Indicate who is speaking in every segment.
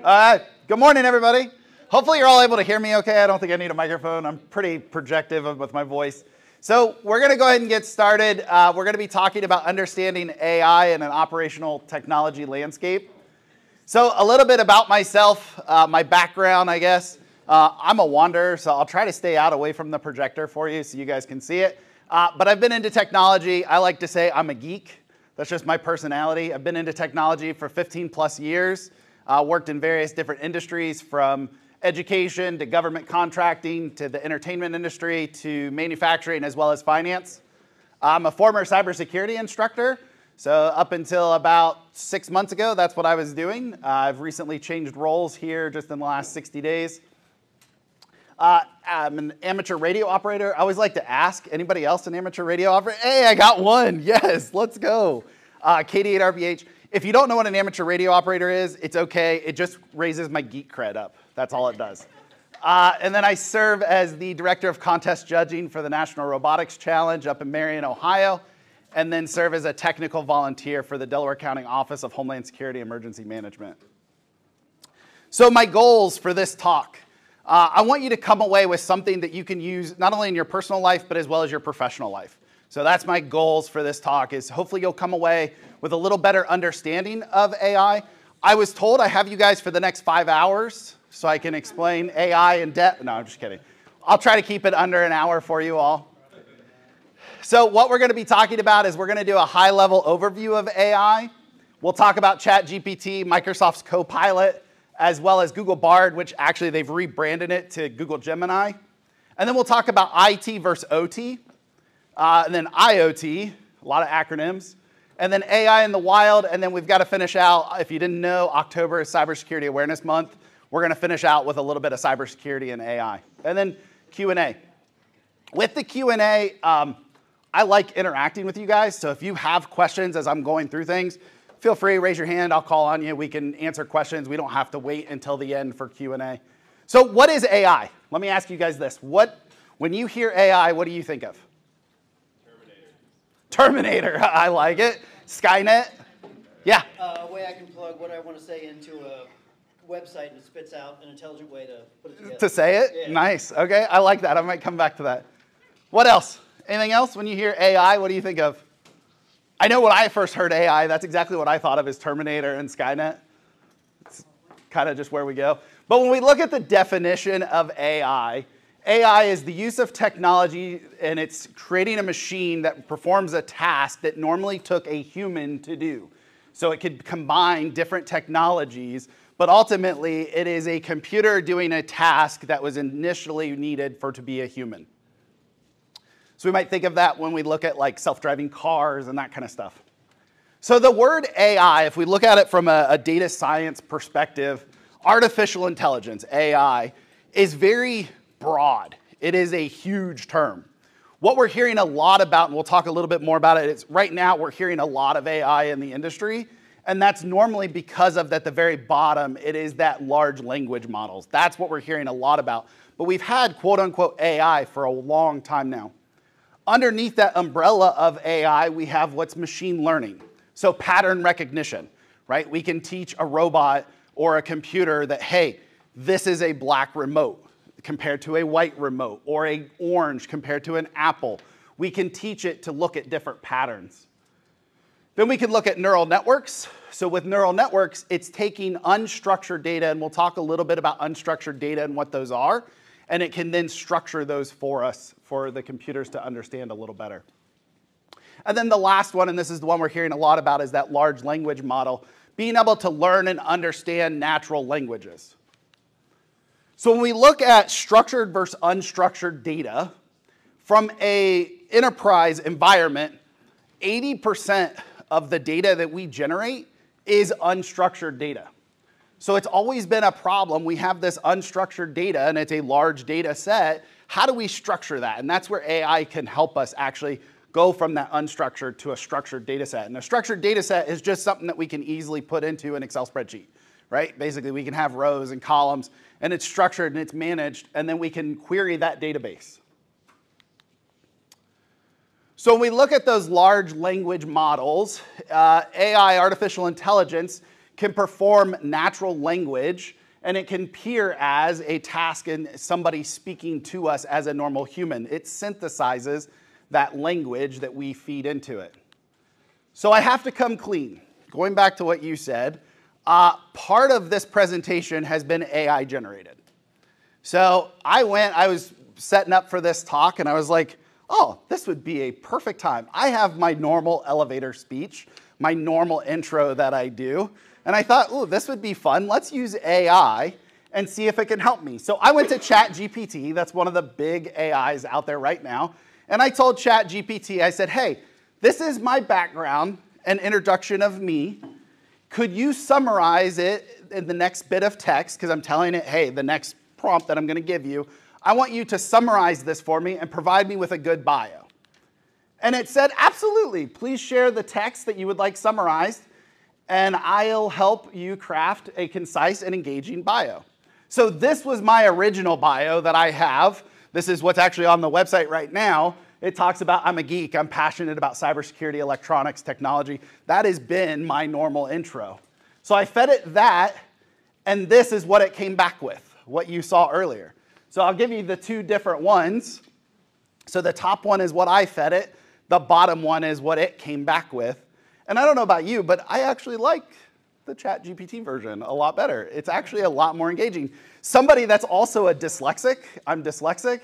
Speaker 1: Good morning, everybody. Hopefully you're all able to hear me okay. I don't think I need a microphone. I'm pretty projective with my voice. So we're going to go ahead and get started. We're going to be talking about understanding AI in an operational technology landscape. So a little bit about myself, my background, I guess. I'm a wanderer, so I'll try to stay away from the projector for you so you guys can see it. But I've been into technology. I like to say I'm a geek. That's just my personality. I've been into technology for 15 plus years. Worked in various different industries, from education to government contracting to the entertainment industry to manufacturing as well as finance. I'm a former cybersecurity instructor. So up until about 6 months ago, that's what I was doing. I've recently changed roles here just in the last 60 days. I'm an amateur radio operator. I always like to ask, anybody else an amateur radio operator? Hey, I got one. Yes, let's go. KD8RBH. If you don't know what an amateur radio operator is, it's okay. It just raises my geek cred up. That's all it does. And then I serve as the director of contest judging for the National Robotics Challenge up in Marion, Ohio, and then serve as a technical volunteer for the Delaware County Office of Homeland Security Emergency Management. So my goals for this talk. I want you to come away with something that you can use not only in your personal life, but as well as your professional life. So that's my goals for this talk, is hopefully you'll come away with a little better understanding of AI. I was told I have you guys for the next 5 hours so I can explain AI in depth. No, I'm just kidding. I'll try to keep it under an hour for you all. So what we're going to be talking about is we're going to do a high-level overview of AI. We'll talk about ChatGPT, Microsoft's Copilot, as well as Google Bard, which actually they've rebranded it to Google Gemini. And then we'll talk about IT versus OT, and then IoT, a lot of acronyms, and then AI in the wild, and then we've got to finish out, if you didn't know, October is Cybersecurity Awareness Month. We're going to finish out with a little bit of cybersecurity and AI. And then Q&A. With the Q&A, I like interacting with you guys, so if you have questions as I'm going through things, feel free, raise your hand, I'll call on you. We can answer questions. We don't have to wait until the end for Q&A. So what is AI? Let me ask you guys this. When you hear AI, what do you think of? Terminator, I like it. Skynet? Yeah?
Speaker 2: A way I can plug what I want to say into a website and it spits out an intelligent way to put it together.
Speaker 1: To say it? Yeah. Nice, okay, I like that. I might come back to that. What else? Anything else? When you hear AI, what do you think of? I know when I first heard AI, that's exactly what I thought of as Terminator and Skynet. It's kind of just where we go. But when we look at the definition of AI, AI is the use of technology, and it's creating a machine that performs a task that normally took a human to do. So it could combine different technologies, but ultimately it is a computer doing a task that was initially needed to be a human. So we might think of that when we look at like self-driving cars and that kind of stuff. So the word AI, if we look at it from a data science perspective, artificial intelligence, AI, is very broad. It is a huge term. What we're hearing a lot about, and we'll talk a little bit more about it, is right now we're hearing a lot of AI in the industry, and that's normally because of at the very bottom, it is that large language models. That's what we're hearing a lot about. But we've had quote unquote AI for a long time now. Underneath that umbrella of AI, we have what's machine learning. So pattern recognition, right? We can teach a robot or a computer that, hey, this is a black remote compared to a white remote, or a orange compared to an apple. We can teach it to look at different patterns. Then we can look at neural networks. So with neural networks, it's taking unstructured data, and we'll talk a little bit about unstructured data and what those are, and it can then structure those for us, for the computers to understand a little better. And then the last one, and this is the one we're hearing a lot about, is that large language model, being able to learn and understand natural languages. So when we look at structured versus unstructured data, from an enterprise environment, 80% of the data that we generate is unstructured data. So it's always been a problem. We have this unstructured data, and it's a large data set. How do we structure that? And that's where AI can help us actually go from that unstructured to a structured data set. And a structured data set is just something that we can easily put into an Excel spreadsheet, right? Basically, we can have rows and columns, and it's structured and it's managed, and then we can query that database. So when we look at those large language models, AI, artificial intelligence, can perform natural language, and it can appear as a task in somebody speaking to us as a normal human. It synthesizes that language that we feed into it. So I have to come clean. Going back to what you said, part of this presentation has been AI generated. So I was setting up for this talk, and I was like, oh, this would be a perfect time. I have my normal elevator speech, my normal intro that I do, and I thought, oh, this would be fun. Let's use AI and see if it can help me. So I went to ChatGPT. That's one of the big AIs out there right now. And I told ChatGPT, I said, hey, this is my background and introduction of me. Could you summarize it in the next bit of text? Because I'm telling it, hey, the next prompt that I'm going to give you, I want you to summarize this for me and provide me with a good bio. And it said, absolutely. Please share the text that you would like summarized, and I'll help you craft a concise and engaging bio. So this was my original bio that I have. This is what's actually on the website right now. It talks about I'm a geek, I'm passionate about cybersecurity, electronics, technology. That has been my normal intro. So I fed it that, and this is what it came back with, what you saw earlier. So I'll give you the two different ones. So the top one is what I fed it. The bottom one is what it came back with. And I don't know about you, but I actually like the ChatGPT version a lot better. It's actually a lot more engaging. Somebody that's also a dyslexic, I'm dyslexic,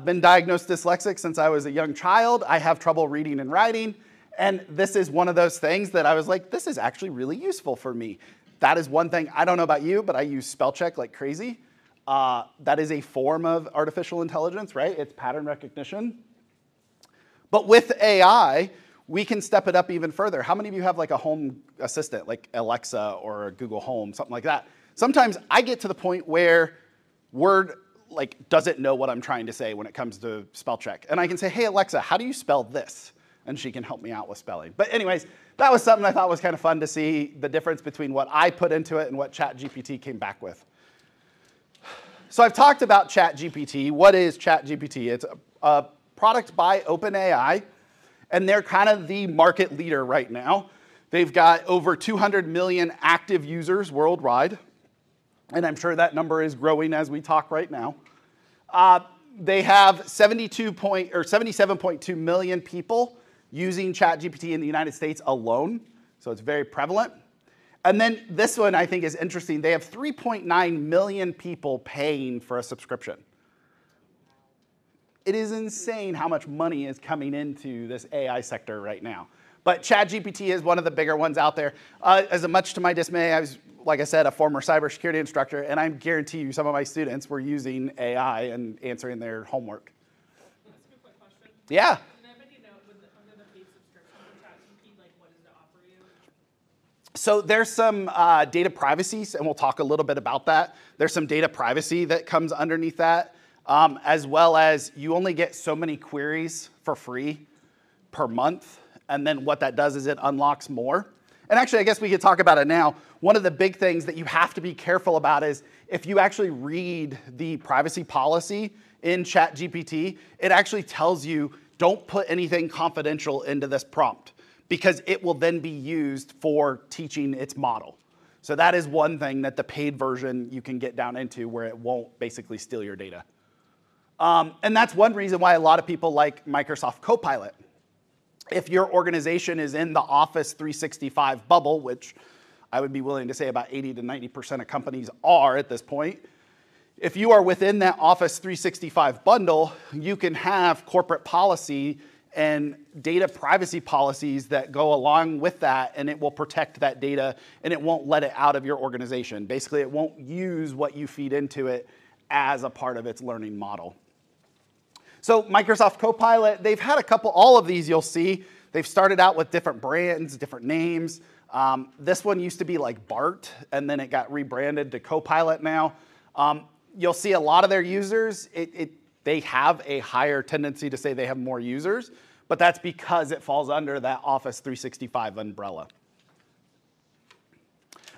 Speaker 1: been diagnosed dyslexic since I was a young child. I have trouble reading and writing. And this is one of those things that I was like, this is actually really useful for me. That is one thing, I don't know about you, but I use spell check like crazy. That is a form of artificial intelligence, right? It's pattern recognition. But with AI, we can step it up even further. How many of you have like a home assistant, like Alexa or a Google Home, something like that? Sometimes I get to the point where Word doesn't know what I'm trying to say when it comes to spell check. And I can say, hey, Alexa, how do you spell this? And she can help me out with spelling. But anyways, that was something I thought was kind of fun to see the difference between what I put into it and what ChatGPT came back with. So I've talked about ChatGPT. What is ChatGPT? It's a product by OpenAI, and they're kind of the market leader right now. They've got over 200 million active users worldwide, and I'm sure that number is growing as we talk right now. They have 77.2 million people using ChatGPT in the United States alone, so it's very prevalent. And then this one I think is interesting. They have 3.9 million people paying for a subscription. It is insane how much money is coming into this AI sector right now. But ChatGPT is one of the bigger ones out there. As much to my dismay, I was, like I said, a former cybersecurity instructor, and I guarantee you some of my students were using AI and answering their homework.
Speaker 3: Can I ask you a quick question?
Speaker 1: Yeah.
Speaker 3: Can anybody know, under the paid subscription for ChatGPT, what does it offer you?
Speaker 1: So there's some data privacy, and we'll talk a little bit about that. There's some data privacy that comes underneath that, as well as you only get so many queries for free per month, and then what that does is it unlocks more. And actually, I guess we could talk about it now. One of the big things that you have to be careful about is if you actually read the privacy policy in ChatGPT, it actually tells you don't put anything confidential into this prompt, because it will then be used for teaching its model. So that is one thing that the paid version you can get down into where it won't basically steal your data. And that's one reason why a lot of people like Microsoft Copilot. If your organization is in the Office 365 bubble, which I would be willing to say about 80 to 90% of companies are at this point, if you are within that Office 365 bundle, you can have corporate policy and data privacy policies that go along with that, and it will protect that data, and it won't let it out of your organization. Basically, it won't use what you feed into it as a part of its learning model. So Microsoft Copilot, they've had a couple, all of these you'll see, they've started out with different brands, different names. This one used to be like BART, and then it got rebranded to Copilot now. You'll see a lot of their users, they have a higher tendency to say they have more users, but that's because it falls under that Office 365 umbrella.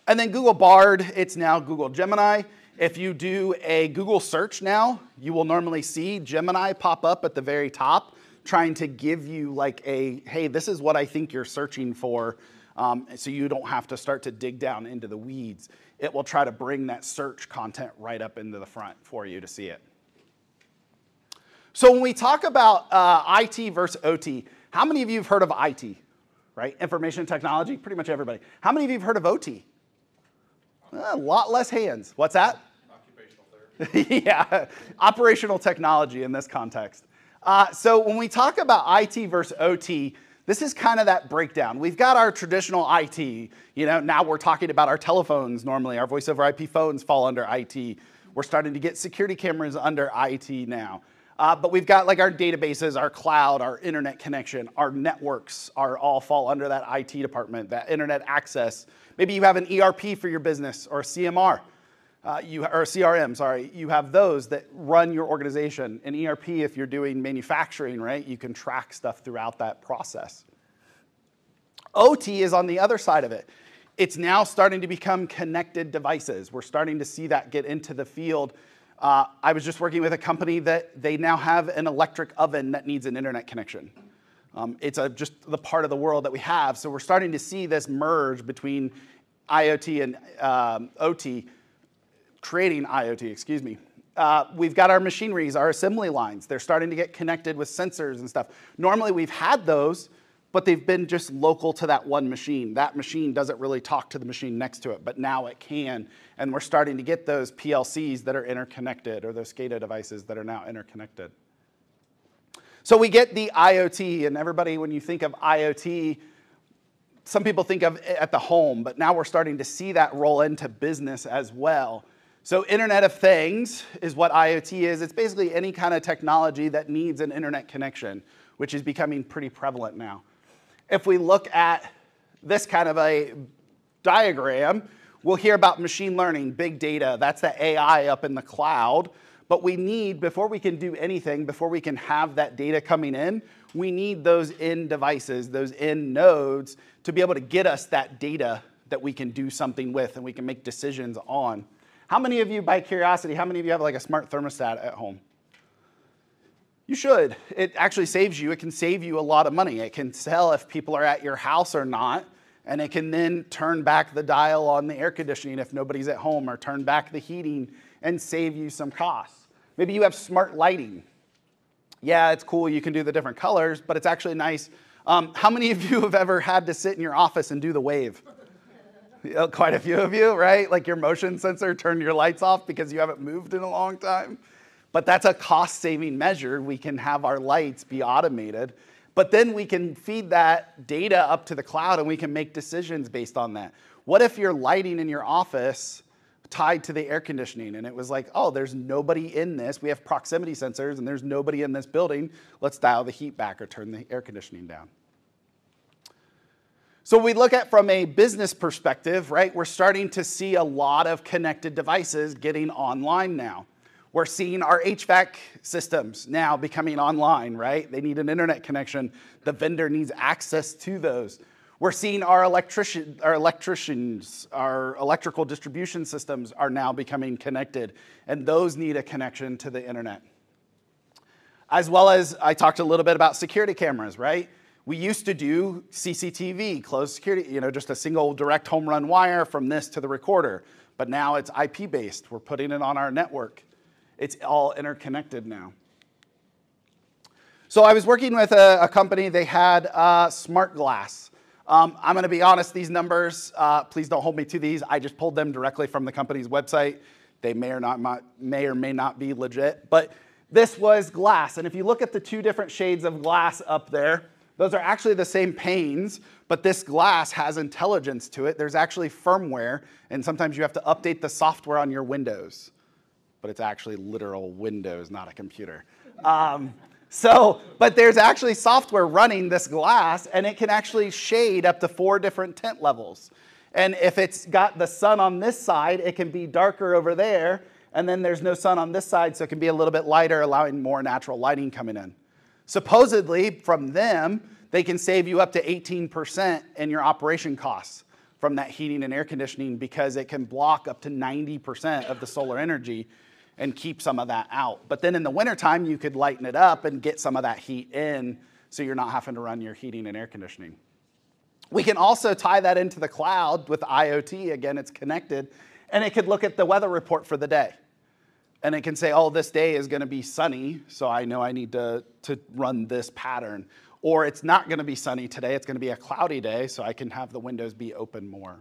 Speaker 1: And then Google Bard, it's now Google Gemini. If you do a Google search now, you will normally see Gemini pop up at the very top, trying to give you like a, hey, this is what I think you're searching for. so you don't have to start to dig down into the weeds. It will try to bring that search content right up into the front for you to see it. So when we talk about IT versus OT, how many of you have heard of IT, right? Information technology, pretty much everybody. How many of you have heard of OT? A lot less hands. What's that? Occupational therapy. Yeah, operational technology in this context. So when we talk about IT versus OT, this is kind of that breakdown. We've got our traditional IT. You know, now we're talking about our telephones normally. Our voice over IP phones fall under IT. We're starting to get security cameras under IT now. But we've got like our databases, our cloud, our internet connection, our networks are all fall under that IT department, that internet access. Maybe you have an ERP for your business or a CMR, or a CRM, sorry. You have those that run your organization. An ERP, if you're doing manufacturing, right, you can track stuff throughout that process. OT is on the other side of it. It's now starting to become connected devices. We're starting to see that get into the field. I was just working with a company that they now have an electric oven that needs an internet connection. It's just the part of the world that we have. So we're starting to see this merge between IoT and OT, creating IoT, excuse me. We've got our machineries, our assembly lines. They're starting to get connected with sensors and stuff. Normally we've had those, but they've been just local to that one machine. That machine doesn't really talk to the machine next to it, but now it can. And we're starting to get those PLCs that are interconnected, or those SCADA devices that are now interconnected. So we get the IoT, and everybody, when you think of IoT, some people think of it at the home, but now we're starting to see that roll into business as well. So Internet of Things is what IoT is. It's basically any kind of technology that needs an internet connection, which is becoming pretty prevalent now. If we look at this kind of a diagram, we'll hear about machine learning, big data. That's the AI up in the cloud. But we need, before we can do anything, before we can have that data coming in, we need those end devices, those end nodes, to be able to get us that data that we can do something with and we can make decisions on. How many of you, by curiosity, how many of you have like a smart thermostat at home? You should. It actually saves you. It can save you a lot of money. It can tell if people are at your house or not, and it can then turn back the dial on the air conditioning if nobody's at home, or turn back the heating and save you some costs. Maybe you have smart lighting. Yeah, it's cool. You can do the different colors, but it's actually nice. How many of you have ever had to sit in your office and do the wave? Quite a few of you, right? Like your motion sensor turned your lights off because you haven't moved in a long time. But that's a cost-saving measure. We can have our lights be automated. But then we can feed that data up to the cloud and we can make decisions based on that. What if your lighting in your office tied to the air conditioning and it was like, oh, there's nobody in this. We have proximity sensors and there's nobody in this building. Let's dial the heat back or turn the air conditioning down. So we look at from a business perspective, right? We're starting to see a lot of connected devices getting online now. We're seeing our HVAC systems now becoming online, right? They need an internet connection. The vendor needs access to those. We're seeing our electricians, our electrical distribution systems are now becoming connected, and those need a connection to the internet. As well as I talked a little bit about security cameras, right? We used to do CCTV, closed security, just a single direct home run wire from this to the recorder. But now it's IP-based. We're putting it on our network. It's all interconnected now. So I was working with a company. They had smart glass. I'm going to be honest, these numbers, please don't hold me to these. I just pulled them directly from the company's website. They may or may not be legit. But this was glass. And if you look at the two different shades of glass up there, those are actually the same panes, but this glass has intelligence to it. There's actually firmware, and sometimes you have to update the software on your Windows. But it's actually literal Windows, not a computer. But there's actually software running this glass, and it can actually shade up to 4 different tint levels. And if it's got the sun on this side, it can be darker over there, and then there's no sun on this side, so it can be a little bit lighter, allowing more natural lighting coming in. Supposedly, from them, they can save you up to 18% in your operation costs from that heating and air conditioning because it can block up to 90% of the solar energy and keep some of that out. But then in the wintertime, you could lighten it up and get some of that heat in so you're not having to run your heating and air conditioning. We can also tie that into the cloud with IoT. Again, it's connected. And it could look at the weather report for the day. And it can say, oh, this day is going to be sunny, so I know I need to run this pattern. Or it's not going to be sunny today, it's going to be a cloudy day, so I can have the windows be open more.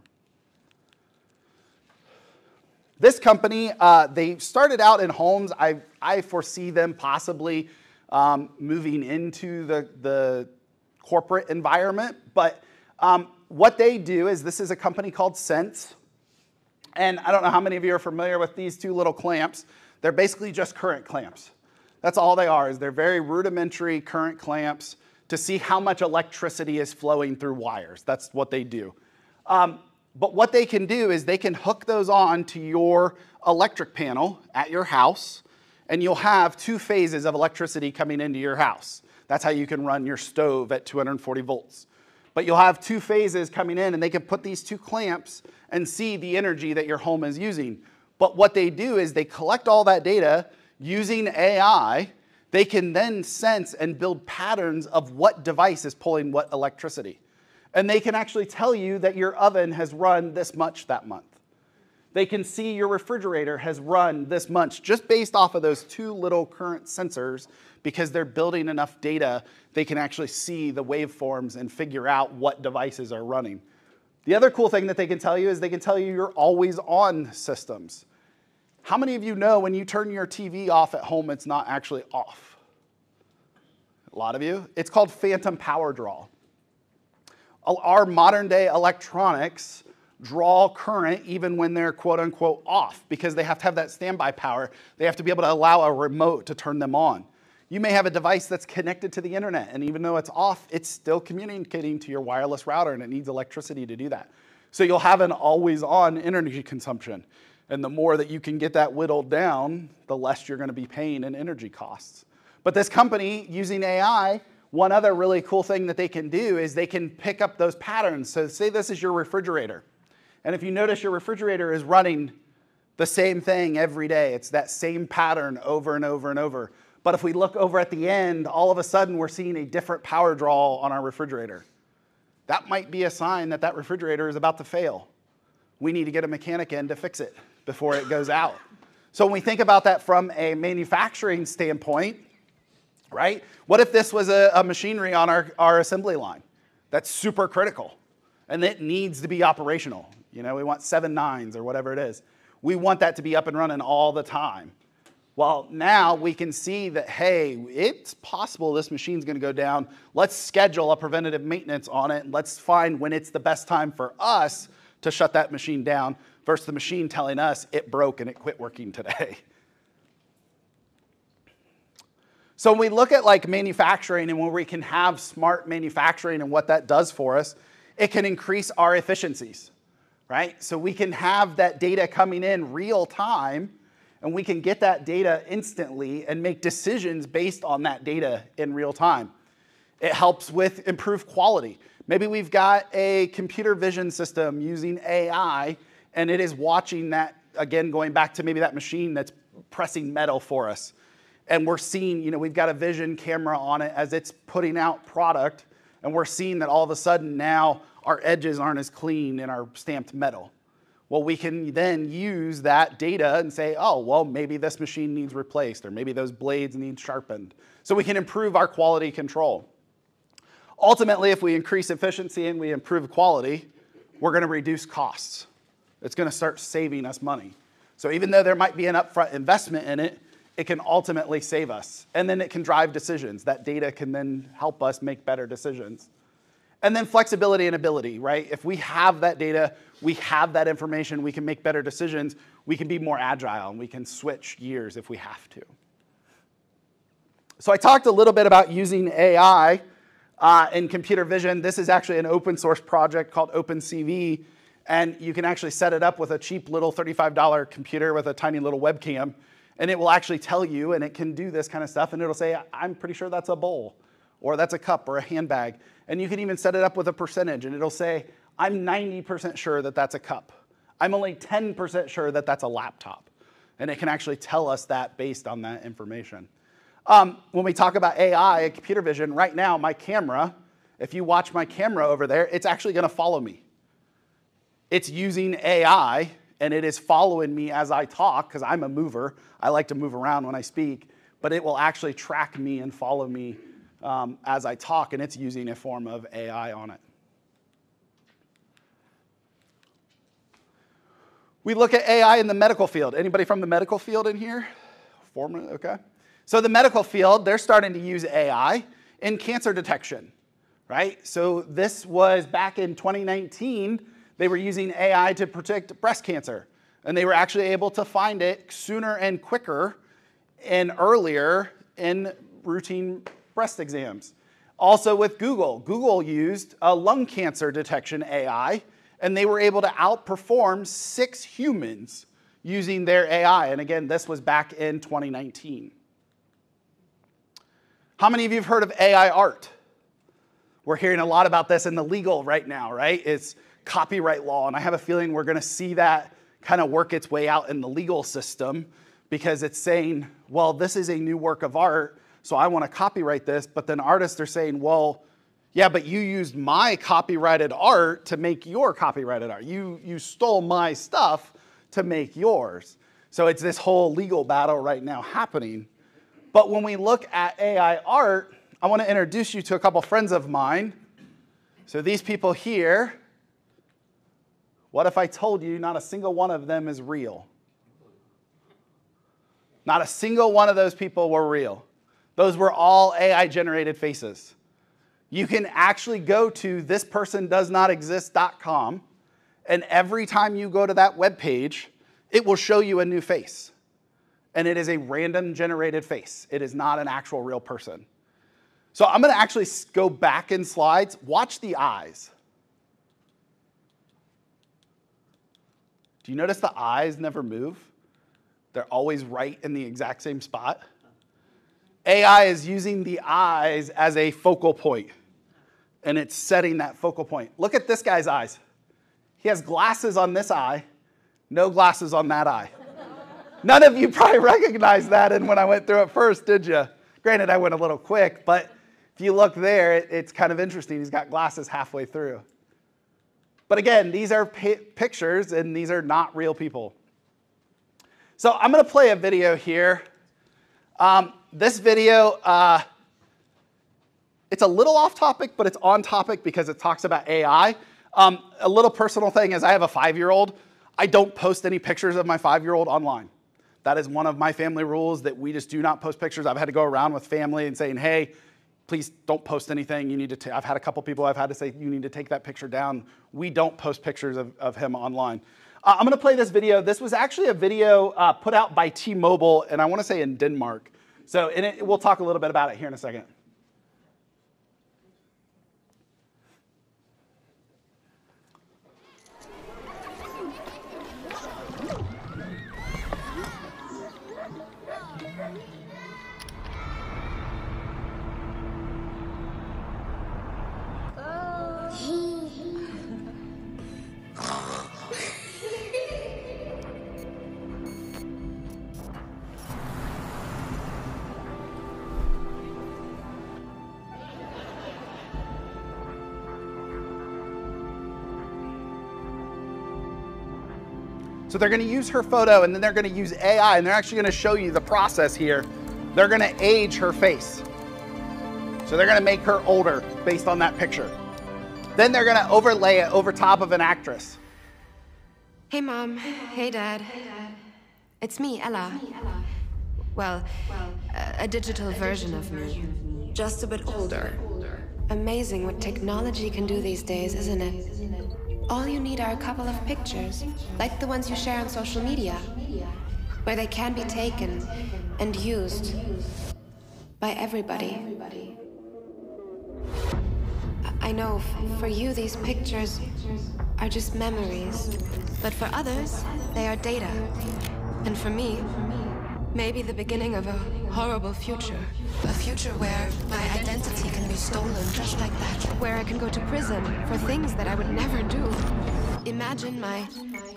Speaker 1: This company, they started out in homes. I foresee them possibly moving into the corporate environment. But what they do is, this is a company called Sense. And I don't know how many of you are familiar with these two little clamps. They're basically just current clamps. That's all they are, is they're very rudimentary current clamps to see how much electricity is flowing through wires. That's what they do. But what they can do is they can hook those on to your electric panel at your house, and you'll have 2 phases of electricity coming into your house. That's how you can run your stove at 240 volts. But you'll have 2 phases coming in, and they can put these 2 clamps and see the energy that your home is using. But what they do is they collect all that data using AI. They can then sense and build patterns of what device is pulling what electricity. And they can actually tell you that your oven has run this much that month. They can see your refrigerator has run this much just based off of those 2 little current sensors, because they're building enough data, they can actually see the waveforms and figure out what devices are running. The other cool thing that they can tell you is they can tell you your always on systems. How many of you know when you turn your TV off at home, it's not actually off? A lot of you. It's called phantom power draw. Our modern day electronics draw current even when they're quote unquote off, because they have to have that standby power. They have to be able to allow a remote to turn them on. You may have a device that's connected to the internet, and even though it's off, it's still communicating to your wireless router, and it needs electricity to do that. So you'll have an always on energy consumption. And the more that you can get that whittled down, the less you're going to be paying in energy costs. But this company, using AI, one other really cool thing that they can do is they can pick up those patterns. So say this is your refrigerator. And if you notice your refrigerator is running the same thing every day, it's that same pattern over and over and over. But if we look over at the end, all of a sudden we're seeing a different power draw on our refrigerator. That might be a sign that that refrigerator is about to fail. We need to get a mechanic in to fix it before it goes out. So when we think about that from a manufacturing standpoint, right? What if this was a machinery on our assembly line that's super critical and it needs to be operational? You know, we want 7 nines or whatever it is. We want that to be up and running all the time. Well, now we can see that, hey, it's possible this machine's going to go down. Let's schedule a preventative maintenance on it. And let's find when it's the best time for us to shut that machine down versus the machine telling us it broke and it quit working today. So when we look at like manufacturing and where we can have smart manufacturing and what that does for us, it can increase our efficiencies, right? So we can have that data coming in real time, and we can get that data instantly and make decisions based on that data in real time. It helps with improved quality. Maybe we've got a computer vision system using AI, and it is watching that, again, going back to maybe that machine that's pressing metal for us. And we're seeing, you know, we've got a vision camera on it as it's putting out product, and we're seeing that all of a sudden now our edges aren't as clean in our stamped metal. Well, we can then use that data and say, oh, well, maybe this machine needs replaced, or maybe those blades need sharpened. So we can improve our quality control. Ultimately, if we increase efficiency and we improve quality, we're going to reduce costs. It's going to start saving us money. So even though there might be an upfront investment in it, it can ultimately save us. And then it can drive decisions. That data can then help us make better decisions. And then flexibility and ability, right? If we have that data, we have that information, we can make better decisions, we can be more agile, and we can switch gears if we have to. So I talked a little bit about using AI in computer vision. This is actually an open source project called OpenCV, and you can actually set it up with a cheap little $35 computer with a tiny little webcam, and it will actually tell you, and it can do this kind of stuff, and it'll say, I'm pretty sure that's a bowl, or that's a cup, or a handbag. And you can even set it up with a percentage, and it'll say, I'm 90% sure that that's a cup. I'm only 10% sure that that's a laptop. And it can actually tell us that based on that information. When we talk about AI and computer vision, right now my camera If you watch my camera over there, it's actually going to follow me. It's using AI, and it is following me as I talk, because I'm a mover. I like to move around when I speak, but it will actually track me and follow me as I talk, and it's using a form of AI on it. We look at AI in the medical field. Anybody from the medical field in here? Okay. So the medical field, they're starting to use AI in cancer detection, right? So this was back in 2019, they were using AI to predict breast cancer. And they were actually able to find it sooner and quicker and earlier in routine breast exams. Also with Google, Google used a lung cancer detection AI, and they were able to outperform 6 humans using their AI. And again, this was back in 2019. How many of you have heard of AI art? We're hearing a lot about this in the legal right now, right? It's copyright law, and I have a feeling we're going to see that kind of work its way out in the legal system, because it's saying, well, this is a new work of art, so I want to copyright this, but then artists are saying, well, yeah, but you used my copyrighted art to make your copyrighted art. You stole my stuff to make yours. So it's this whole legal battle right now happening. But when we look at AI art, I want to introduce you to a couple friends of mine. So these people here, what if I told you not a single one of them is real? Not a single one of those people were real. Those were all AI-generated faces. You can actually go to thispersondoesnotexist.com, and every time you go to that web page, it will show you a new face. And it is a random generated face. It is not an actual real person. So I'm going to actually go back in slides. Watch the eyes. Do you notice the eyes never move? They're always right in the exact same spot. AI is using the eyes as a focal point, and it's setting that focal point. Look at this guy's eyes. He has glasses on this eye, no glasses on that eye. None of you probably recognized that and when I went through it first, did you? Granted, I went a little quick, but if you look there, it's kind of interesting. He's got glasses halfway through. But again, these are pictures, and these are not real people. So I'm going to play a video here. This video, it's a little off topic, but it's on topic because it talks about AI. A little personal thing is I have a 5-year-old. I don't post any pictures of my 5-year-old online. That is one of my family rules, that we just do not post pictures. I've had to go around with family and saying, hey, please don't post anything. You need to I've had a couple people I've had to say, you need to take that picture down. We don't post pictures of him online. I'm going to play this video. This was actually a video put out by T-Mobile, and I want to say in Denmark. So we'll talk a little bit about it here in a second. So they're going to use her photo, and then they're going to use AI, and they're actually going to show you the process here. They're going to age her face. So they're going to make her older based on that picture. Then they're going to overlay it over top of an actress.
Speaker 4: Hey, Mom. Hey, Dad. It's me, Ella. Well, a digital version of me. Just a bit older. Amazing what technology can do these days, isn't it? All you need are a couple of pictures, like the ones you share on social media, where they can be taken and used by everybody. I know for you these pictures are just memories, but for others, they are data. And for me, maybe the beginning of a horrible future. A future where my identity can be stolen just like that. Where I can go to prison for things that I would never do. Imagine my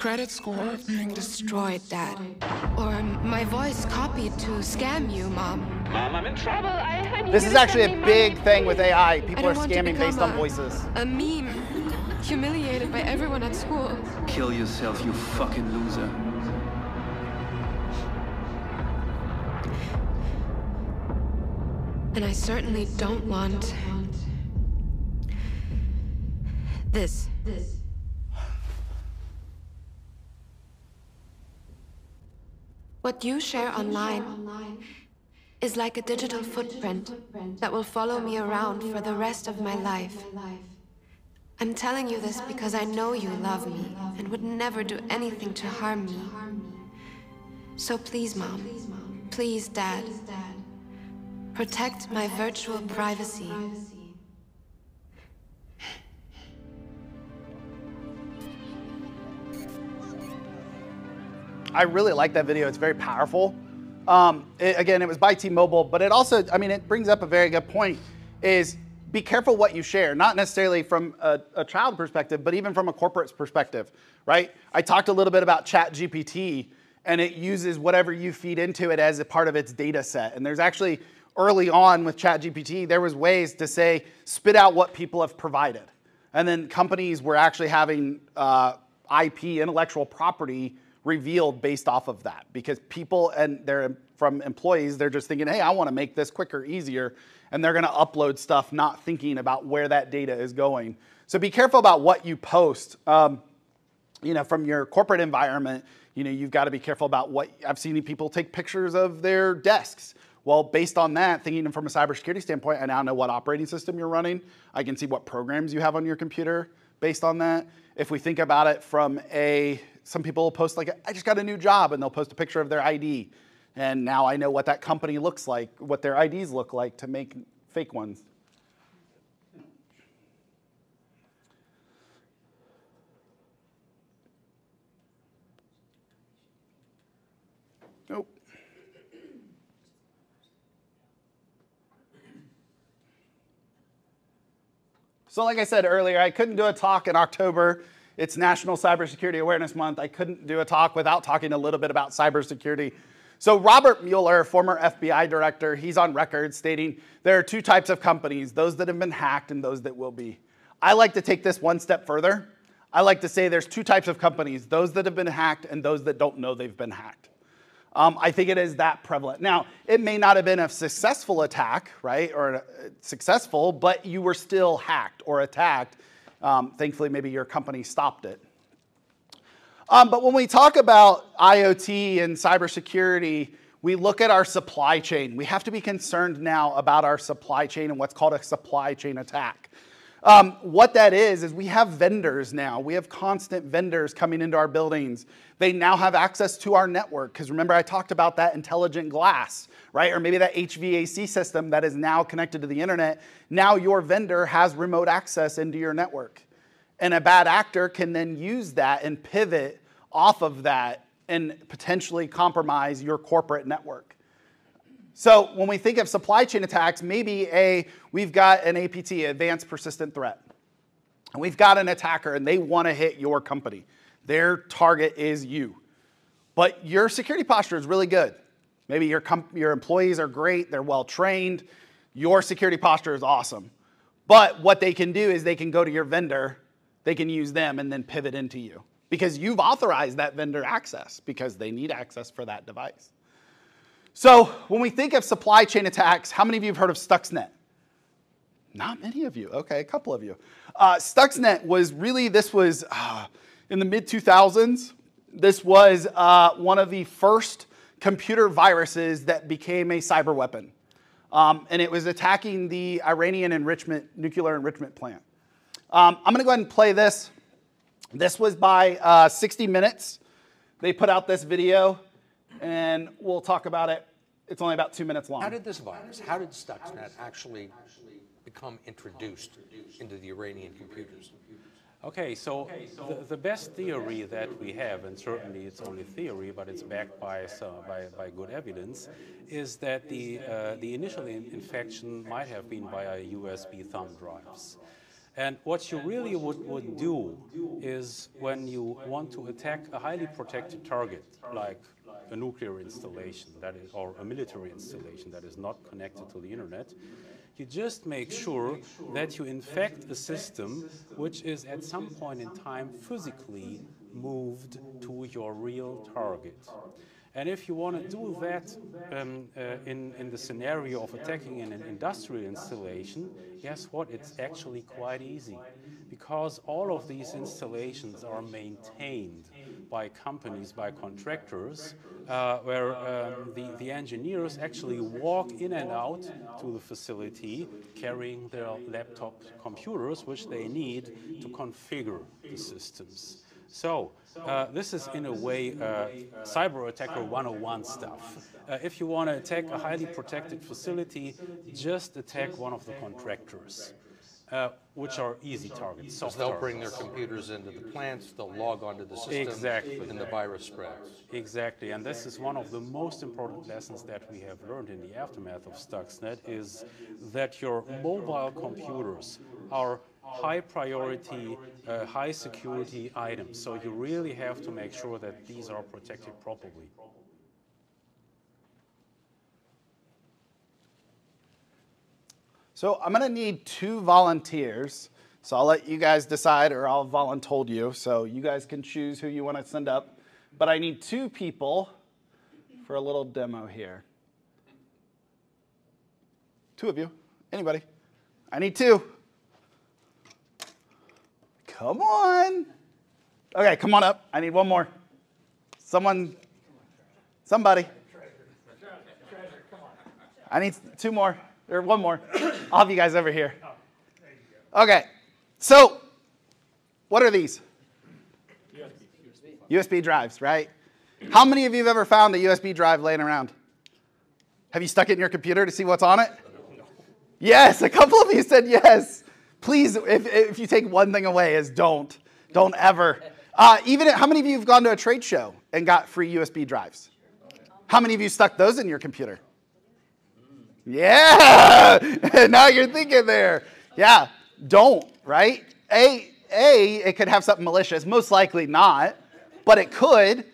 Speaker 4: credit score being destroyed, Dad. Or my voice copied to scam you, Mom.
Speaker 5: Mom, I'm in trouble. I need
Speaker 1: This
Speaker 5: you
Speaker 1: is
Speaker 5: to
Speaker 1: actually
Speaker 5: send
Speaker 1: a
Speaker 5: me
Speaker 1: big
Speaker 5: money,
Speaker 1: thing with
Speaker 5: please.
Speaker 1: AI.
Speaker 4: I
Speaker 1: People are
Speaker 4: don't want to
Speaker 1: scamming based
Speaker 4: become
Speaker 1: on voices.
Speaker 4: a meme, humiliated by everyone at school.
Speaker 6: Kill yourself, you fucking loser.
Speaker 4: And I certainly don't want this. What you share online is like a digital footprint that will follow me around for the rest of my life. I'm telling you this because I know you love me and would never do anything to harm me. So please, Mom, please, Dad, protect my virtual privacy.
Speaker 1: I really like that video. It's very powerful. Again, it was by T-Mobile, but it also, I mean, it brings up a very good point, is be careful what you share, not necessarily from a child perspective, but even from a corporate perspective, right? I talked a little bit about ChatGPT, and it uses whatever you feed into it as a part of its data set. And there's actually, early on with ChatGPT, there was ways to say, spit out what people have provided. And then companies were actually having IP, intellectual property, revealed based off of that, because people and from employees, they're just thinking, hey, I want to make this quicker, easier, and they're going to upload stuff not thinking about where that data is going. So be careful about what you post. From your corporate environment, you've got to be careful about what, I've seen people take pictures of their desks. Well, based on that, thinking from a cybersecurity standpoint, I now know what operating system you're running. I can see what programs you have on your computer based on that. If we think about it from some people will post like, I just got a new job, and they'll post a picture of their ID. And now I know what that company looks like, what their IDs look like to make fake ones. Nope. So like I said earlier, I couldn't do a talk in October. It's National Cybersecurity Awareness Month. I couldn't do a talk without talking a little bit about cybersecurity. So Robert Mueller, former FBI director, he's on record stating there are two types of companies, those that have been hacked and those that will be. I like to take this one step further. I like to say there's two types of companies, those that have been hacked and those that don't know they've been hacked. I think it is that prevalent. Now, it may not have been a successful attack, right, or successful, but you were still hacked or attacked. Thankfully, maybe your company stopped it. But when we talk about IoT and cybersecurity, we look at our supply chain. We have to be concerned now about our supply chain and what's called a supply chain attack. What that is we have vendors now. We have constant vendors coming into our buildings. They now have access to our network, because remember I talked about that intelligent glass, right? Or maybe that HVAC system that is now connected to the internet. Now your vendor has remote access into your network. And a bad actor can then use that and pivot off of that and potentially compromise your corporate network. So when we think of supply chain attacks, maybe we've got an APT, advanced persistent threat. And we've got an attacker and they want to hit your company. Their target is you. But your security posture is really good. Maybe your employees are great, they're well trained, your security posture is awesome. But what they can do is they can go to your vendor, they can use them and then pivot into you. Because you've authorized that vendor access because they need access for that device. So when we think of supply chain attacks, how many of you have heard of Stuxnet? Not many of you. Okay, a couple of you. Stuxnet was really, this was in the mid-2000s. This was one of the first computer viruses that became a cyber weapon. And it was attacking the Iranian nuclear enrichment plant. I'm going to go ahead and play this. This was by 60 Minutes. They put out this video, and we'll talk about it. It's only about 2 minutes long.
Speaker 7: How did this virus, how did Stuxnet actually become introduced into the Iranian computers?
Speaker 8: Okay, so the best theory that we have, and certainly it's only theory, but it's backed by good evidence, is that the initial infection might have been via USB thumb drives. And what you really would do is when you want to attack a highly protected target, like a nuclear installation that is, or a military installation that is not connected to the internet, you just make sure that you infect a system which is at some point in time physically moved to your real target. And if you want to do that in the scenario of attacking an industrial installation, guess what? It's actually quite easy, because all of these installations are maintained by companies, by contractors, where the engineers actually walk in and out to the facility carrying their laptop computers, which they need to configure the systems. So this is, in a way, cyber attacker 101 stuff. If you want to attack a highly protected facility, just attack one of the contractors, which are easy targets, soft
Speaker 7: They'll
Speaker 8: targets.
Speaker 7: bring their computers into the plants, they'll log onto the system,
Speaker 8: Exactly.
Speaker 7: and the virus spreads.
Speaker 8: Exactly, and this is one of the most important lessons that we have learned in the aftermath of Stuxnet, is that your mobile computers are high priority, high security items. So you really have to make sure that these are protected properly.
Speaker 1: So I'm going to need 2 volunteers. So I'll let you guys decide, or I'll voluntold you. So you guys can choose who you want to send up. But I need 2 people for a little demo here. 2 of you. Anybody? I need 2. Come on. Okay, come on up. I need 1 more. Somebody. I need 2 more, or 1 more. I'll have you guys over here. Okay, so what are these? USB drives, right? How many of you have ever found a USB drive laying around? Have you stuck it in your computer to see what's on it? Yes, a couple of you said yes. Please, if you take one thing away, is don't ever. How many of you have gone to a trade show and got free USB drives? How many of you stuck those in your computer? Yeah, now you're thinking there. Yeah, don't, right? It could have something malicious, most likely not, but it could.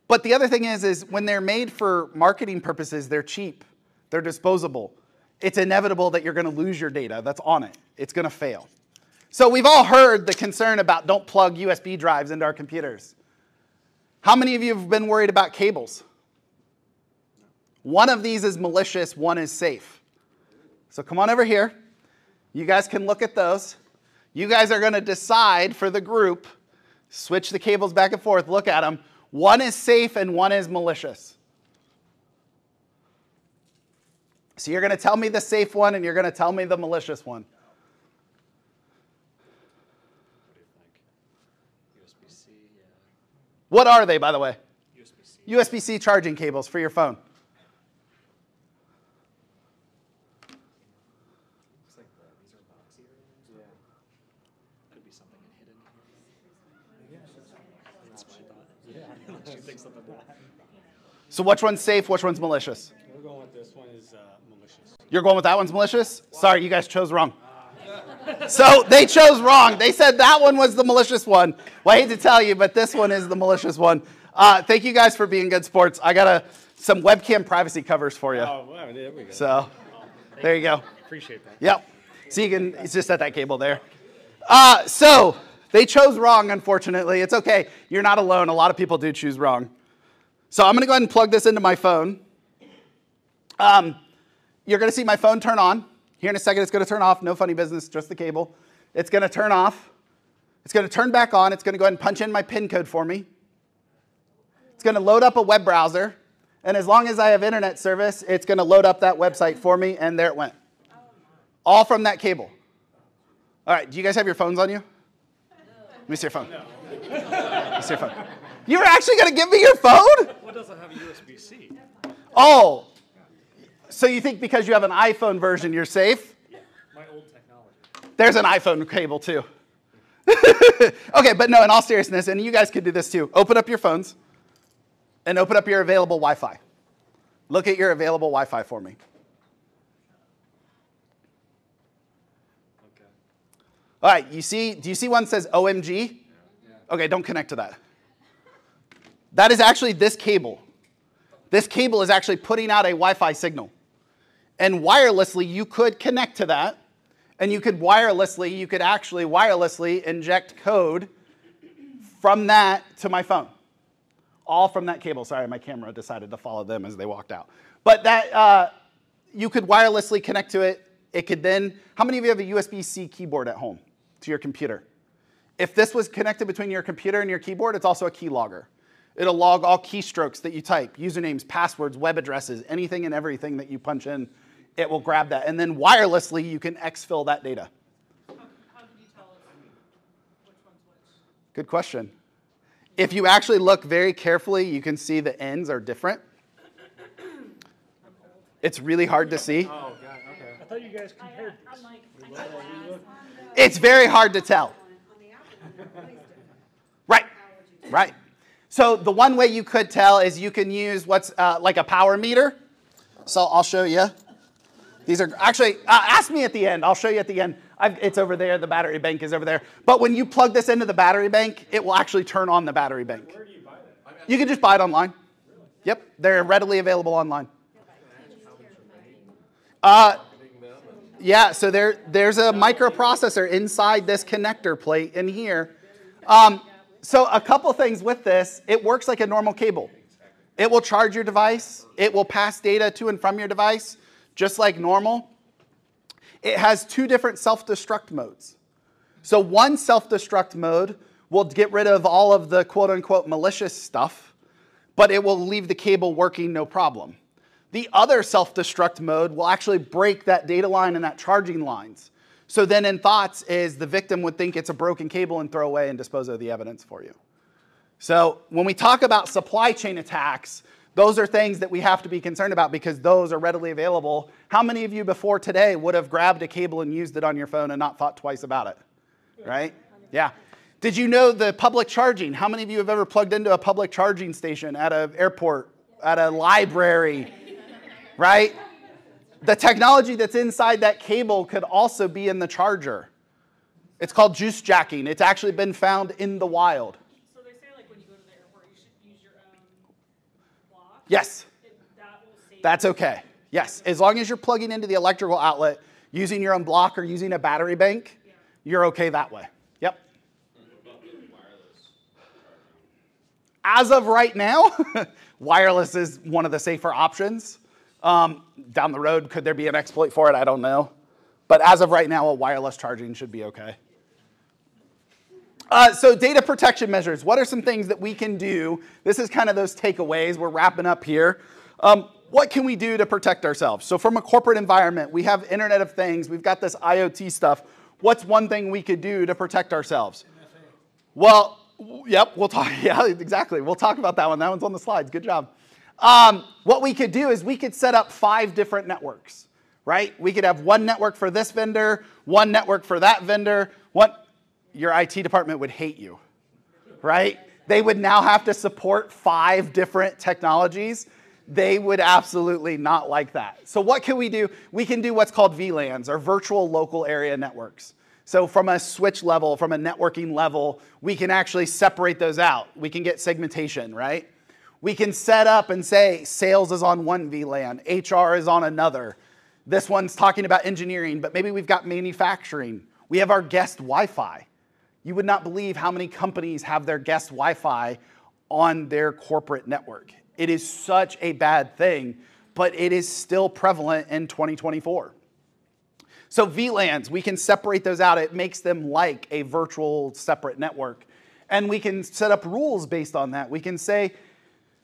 Speaker 1: But the other thing is when they're made for marketing purposes, they're cheap, they're disposable. It's inevitable that you're going to lose your data that's on it. It's going to fail. So we've all heard the concern about don't plug USB drives into our computers. How many of you have been worried about cables? One of these is malicious, one is safe. So come on over here. You guys can look at those. You guys are going to decide for the group, switch the cables back and forth, look at them. One is safe and one is malicious. So you're going to tell me the safe one and you're going to tell me the malicious one.
Speaker 9: USB-C, yeah.
Speaker 1: What are they, by the way?
Speaker 9: USB-C.
Speaker 1: USB-C charging cables for your phone.
Speaker 9: Looks like these are boxy areas. Yeah. Could be something hidden here. Yeah, that's my thought. Yeah, unless you think something bad.
Speaker 1: So which one's safe, which one's malicious?
Speaker 9: We're going with this one is malicious.
Speaker 1: You're going with that one's malicious? Sorry, you guys chose wrong. So they chose wrong. They said that one was the malicious one. Well, I hate to tell you, but this one is the malicious one. Thank you guys for being good sports. I got some webcam privacy covers for you.
Speaker 9: Oh, well, there we go.
Speaker 1: So there you go.
Speaker 9: Appreciate that.
Speaker 1: Yep. So you can, it's just set that cable there. So they chose wrong, unfortunately. It's okay. You're not alone. A lot of people do choose wrong. So I'm going to go ahead and plug this into my phone. You're going to see my phone turn on. Here in a second, it's going to turn off. No funny business, just the cable. It's going to turn off. It's going to turn back on. It's going to go ahead and punch in my PIN code for me. It's going to load up a web browser. And as long as I have internet service, it's going to load up that website for me, and there it went. All from that cable. All right, do you guys have your phones on you? Let me see your phone. No. Let me see your phone. You're actually going to give me your phone?
Speaker 9: What doesn't have a USB-C?
Speaker 1: Oh. So you think because you have an iPhone version, you're safe?
Speaker 9: Yeah, my old technology.
Speaker 1: There's an iPhone cable too. Okay, but no, in all seriousness, and you guys could do this too. Open up your phones and open up your available Wi-Fi. Look at your available Wi-Fi for me.
Speaker 9: Okay.
Speaker 1: All right, do you see one that says O.MG? Okay, don't connect to that. That is actually this cable. This cable is actually putting out a Wi-Fi signal. And wirelessly, you could connect to that. And you could actually wirelessly inject code from that to my phone. All from that cable. Sorry, my camera decided to follow them as they walked out. But that, you could wirelessly connect to it. It could then, how many of you have a USB-C keyboard at home to your computer? If this was connected between your computer and your keyboard, it's also a keylogger. It'll log all keystrokes that you type, usernames, passwords, web addresses, anything and everything that you punch in, it will grab that. And then wirelessly, you can exfil that data.
Speaker 3: How can you tell which one's which?
Speaker 1: Good question. If you actually look very carefully, you can see the ends are different. It's really hard to see.
Speaker 9: Oh, God, okay. I thought you guys compared this.
Speaker 3: I'm like,
Speaker 1: It's very hard to tell. Right, right. So the one way you could tell is you can use what's like a power meter. So I'll show you. These are actually, ask me at the end. I'll show you at the end. It's over there. The battery bank is over there. But when you plug this into the battery bank, it will actually turn on the battery bank. Where do you buy that? You can just buy it online. Really? Yep, they're readily available online. Yeah, so there's a microprocessor inside this connector plate in here. So a couple things with this. It works like a normal cable. It will charge your device. It will pass data to and from your device, just like normal. It has two different self-destruct modes. So one self-destruct mode will get rid of all of the quote-unquote malicious stuff, but it will leave the cable working no problem. The other self-destruct mode will actually break that data line and that charging lines. So then in thoughts is the victim would think it's a broken cable and throw away and dispose of the evidence for you. So when we talk about supply chain attacks, those are things that we have to be concerned about because those are readily available. How many of you before today would have grabbed a cable and used it on your phone and not thought twice about it? Right? Yeah. Did you know the public charging? How many of you have ever plugged into a public charging station at an airport, at a library? Right? The technology that's inside that cable could also be in the charger. It's called juice jacking. It's actually been found in the wild.
Speaker 3: So they say like when you go to the airport, you should use your own block.
Speaker 1: Yes.
Speaker 3: That will save
Speaker 1: That's okay. Yes. As long as you're plugging into the electrical outlet, using your own block or using a battery bank, you're okay that way. Yep. As of right now, wireless is one of the safer options. Down the road, could there be an exploit for it? I don't know. But as of right now, a wireless charging should be okay. So data protection measures. What are some things that we can do? This is kind of those takeaways. We're wrapping up here. What can we do to protect ourselves? So from a corporate environment, we have Internet of Things. We've got this IoT stuff. What's one thing we could do to protect ourselves? Well, yep, we'll talk. Yeah, exactly. We'll talk about that one. That one's on the slides. Good job. What we could do is we could set up 5 different networks, right? We could have one network for this vendor, one network for that vendor. Your IT department would hate you, right? They would now have to support 5 different technologies. They would absolutely not like that. So what can we do? We can do what's called VLANs, or virtual local area networks. So from a switch level, from a networking level, we can actually separate those out. We can get segmentation, right? We can set up and say sales is on one VLAN, HR is on another. This one's talking about engineering, but maybe we've got manufacturing. We have our guest Wi-Fi. You would not believe how many companies have their guest Wi-Fi on their corporate network. It is such a bad thing, but it is still prevalent in 2024. So VLANs, we can separate those out. It makes them like a virtual separate network. And we can set up rules based on that. We can say,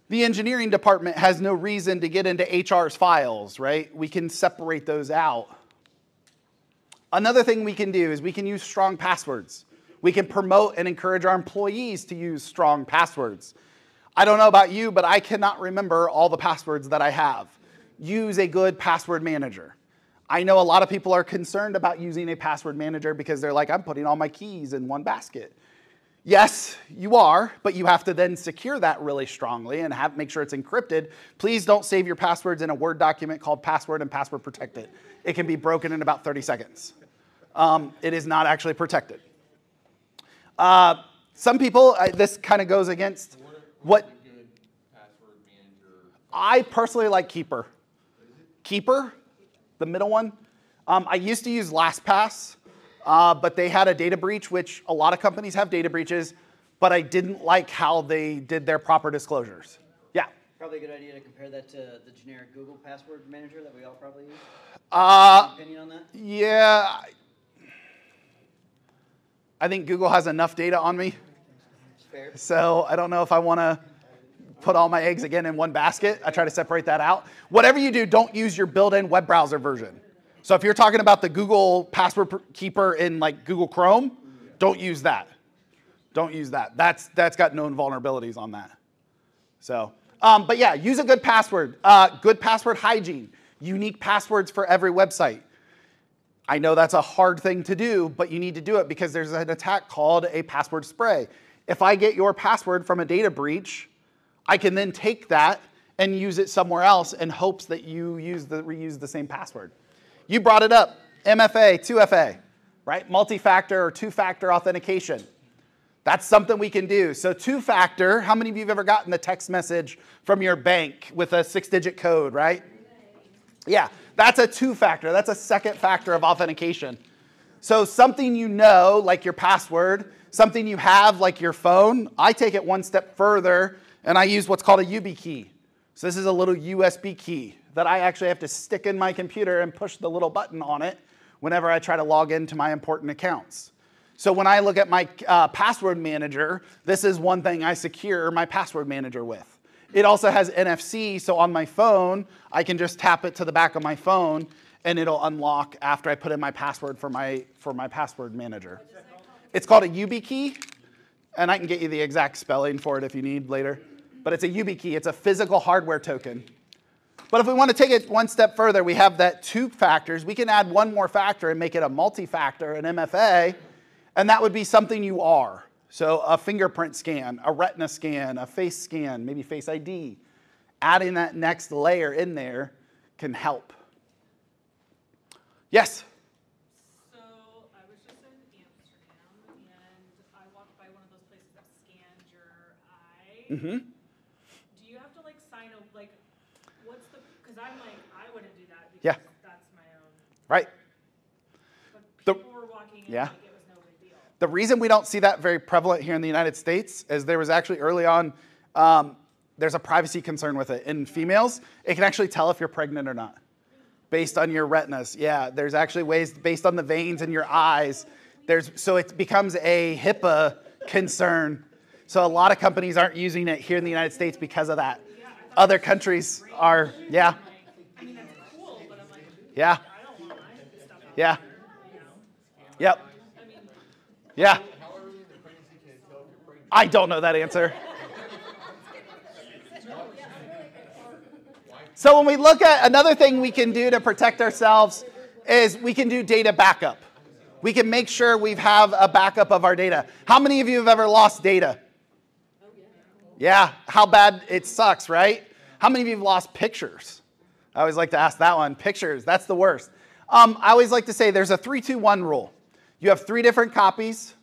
Speaker 1: the engineering department has no reason to get into HR's files, right? We can separate those out. Another thing we can do is we can use strong passwords. We can promote and encourage our employees to use strong passwords. I don't know about you, but I cannot remember all the passwords that I have. Use a good password manager. I know a lot of people are concerned about using a password manager because they're like, I'm putting all my keys in one basket. Yes, you are, but you have to then secure that really strongly and make sure it's encrypted. Please don't save your passwords in a Word document called password and password protected. It can be broken in about 30 seconds. It is not actually protected. Some people, this kind of goes against what I personally like Keeper. Keeper, the middle one. I used to use LastPass, but they had a data breach, which a lot of companies have data breaches, but I didn't like how they did their proper disclosures. Yeah?
Speaker 2: Probably a good idea to compare that to the generic Google password manager that we all probably use. Opinion on that?
Speaker 1: Yeah. I think Google has enough data on me.
Speaker 2: Fair.
Speaker 1: So I don't know if I want to put all my eggs again in one basket. I try to separate that out. Whatever you do, don't use your built-in web browser version. So if you're talking about the Google password keeper in like Google Chrome, don't use that. Don't use that. That's got known vulnerabilities on that. So, but yeah, use a good password. Good password hygiene. Unique passwords for every website. I know that's a hard thing to do, but you need to do it because there's an attack called a password spray. If I get your password from a data breach, I can then take that and use it somewhere else in hopes that you reuse the same password. You brought it up, MFA, 2FA, right? Multi-factor or two-factor authentication. That's something we can do. So two-factor, how many of you have ever gotten the text message from your bank with a 6-digit code, right? Yeah, that's a two-factor. That's a second factor of authentication. So something you know, like your password, something you have, like your phone, I take it one step further, and I use what's called a YubiKey. So this is a little USB key that I actually have to stick in my computer and push the little button on it whenever I try to log into my important accounts. So when I look at my password manager, this is one thing I secure my password manager with. It also has NFC, so on my phone, I can just tap it to the back of my phone, and it'll unlock after I put in my password for my password manager. It's called a YubiKey, and I can get you the exact spelling for it if you need later. But it's a YubiKey. It's a physical hardware token. But if we want to take it one step further, we have that two factors. We can add one more factor and make it a multi-factor, an MFA, and that would be something you are. So a fingerprint scan, a retina scan, a face scan, maybe Face ID. Adding that next layer in there can help. Yes?
Speaker 3: So I was just in Amsterdam, and I walked by one of those places that scanned your eye.
Speaker 1: Mm-hmm.
Speaker 3: Do you have to like sign a, like, what's the, because I'm like, I wouldn't do that because
Speaker 1: Yeah.
Speaker 3: that's my own.
Speaker 1: Right.
Speaker 3: But people were walking in
Speaker 1: Yeah.
Speaker 3: like it was no big deal.
Speaker 1: The reason we don't see that very prevalent here in the United States is there was actually early on, there's a privacy concern with it. In females, it can actually tell if you're pregnant or not based on your retinas. Yeah, there's actually ways based on the veins in your eyes. So it becomes a HIPAA concern. So a lot of companies aren't using it here in the United States because of that. Other countries are, yeah.
Speaker 3: I mean, that's cool, but I'm like,
Speaker 1: Yeah.
Speaker 3: I don't want my stuff out
Speaker 1: Yeah.
Speaker 3: there, you know?
Speaker 1: Yep.
Speaker 3: I mean,
Speaker 1: Yeah. I don't know that answer. So when we look at another thing we can do to protect ourselves is we can do data backup. We can make sure we have a backup of our data. How many of you have ever lost data? Yeah, how bad it sucks, right? How many of you have lost pictures? I always like to ask that one. Pictures, that's the worst. I always like to say there's a 3-2-1 rule. You have 3 different copies,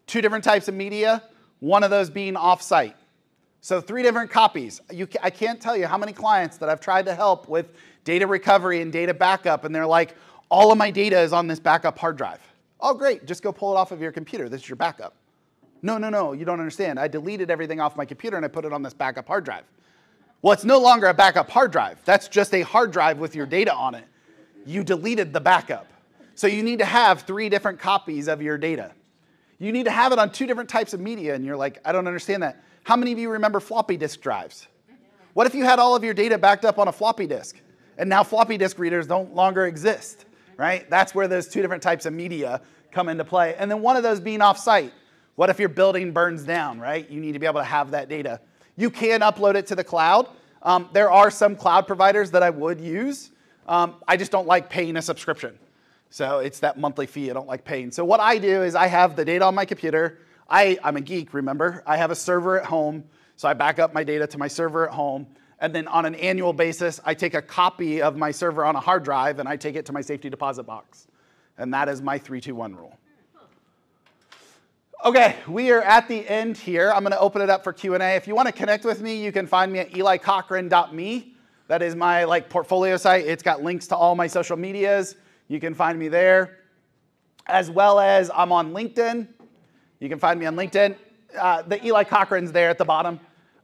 Speaker 1: 2 different types of media, one of those being off-site. So 3 different copies. I can't tell you how many clients that I've tried to help with data recovery and data backup, and they're like, all of my data is on this backup hard drive. Oh, great, just go pull it off of your computer. This is your backup. No, you don't understand. I deleted everything off my computer and I put it on this backup hard drive. Well, it's no longer a backup hard drive. That's just a hard drive with your data on it. You deleted the backup. So you need to have 3 different copies of your data. You need to have it on 2 different types of media, and you're like, I don't understand that. How many of you remember floppy disk drives? What if you had all of your data backed up on a floppy disk, and now floppy disk readers don't longer exist, right? That's where those 2 different types of media come into play. And then one of those being off-site. What if your building burns down, right? You need to be able to have that data. You can upload it to the cloud. There are some cloud providers that I would use. I just don't like paying a subscription. So it's that monthly fee I don't like paying. So what I do is I have the data on my computer. I'm a geek, remember? I have a server at home, so I back up my data to my server at home. And then on an annual basis, I take a copy of my server on a hard drive and I take it to my safety deposit box. And that is my 3-2-1 rule. Okay, we are at the end here. I'm going to open it up for Q&A. If you want to connect with me, you can find me at elicochran.me. That is my portfolio site. It's got links to all my social medias. You can find me there. As well as I'm on LinkedIn. You can find me on LinkedIn. The Eli Cochran's there at the bottom.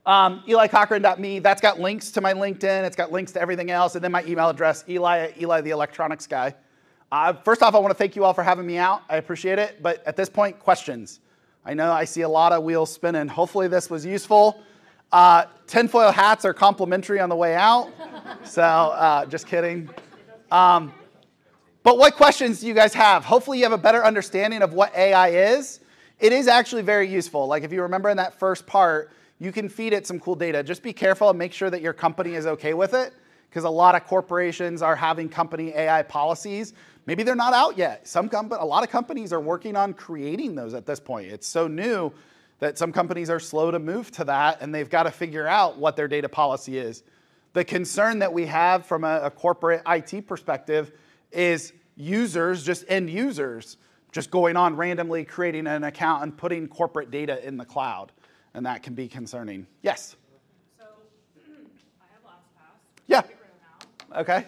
Speaker 1: elicochran.me, that's got links to my LinkedIn. It's got links to everything else. And then my email address, Eli the electronics guy. First off, I want to thank you all for having me out. I appreciate it. But at this point, questions. I know I see a lot of wheels spinning. Hopefully this was useful. Tinfoil hats are complimentary on the way out. So just kidding. But what questions do you guys have? Hopefully you have a better understanding of what AI is. It is actually very useful. Like if you remember in that first part, you can feed it some cool data. Just be careful and make sure that your company is okay with it, because a lot of corporations are having company AI policies. Maybe they're not out yet. A lot of companies are working on creating those at this point. It's so new that some companies are slow to move to that, and they've got to figure out what their data policy is. The concern that we have from a corporate IT perspective is users, just end users, just going on randomly creating an account and putting corporate data in the cloud. And that can be concerning. Yes?
Speaker 3: So I have LastPass.
Speaker 1: Yeah.
Speaker 3: Get rid of now.
Speaker 1: Okay.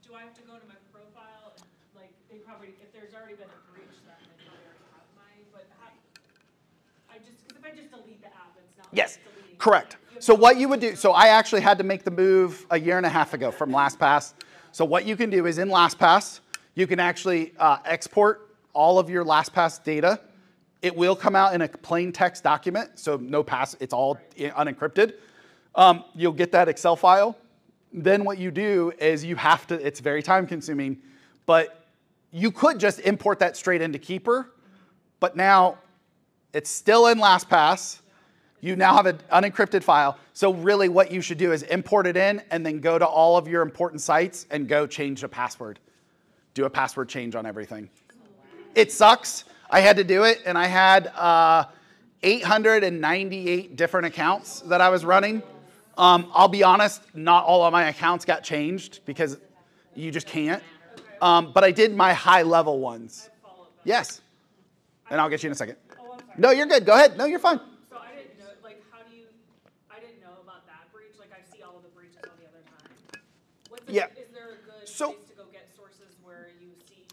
Speaker 3: Do I have to go to my profile? And, like, they probably, if there's already been a breach, then they probably already have mine. But because if I just delete the app, it's not.
Speaker 1: Yes,
Speaker 3: like deleting
Speaker 1: correct. So what you would do, so I actually had to make the move a year and a half ago from LastPass. So what you can do is in LastPass, you can actually export all of your LastPass data. It will come out in a plain text document, so no pass, it's all unencrypted. You'll get that Excel file. Then what you do is you have to, it's very time consuming, but you could just import that straight into Keeper, but now it's still in LastPass. You now have an unencrypted file. So really what you should do is import it in and then go to all of your important sites and go change the password. Do a password change on everything. It sucks. I had to do it, and I had 898 different accounts that I was running. I'll be honest, not all of my accounts got changed because you just can't. But I did my high-level ones. Yes. And I'll get you in a second.
Speaker 3: Oh, I'm sorry.
Speaker 1: No, you're good. Go ahead. No, you're fine.
Speaker 3: So I didn't know, like, I didn't know about that breach. Like, I see all of the breaches all the other time. Is there a good place to go get sources where you see,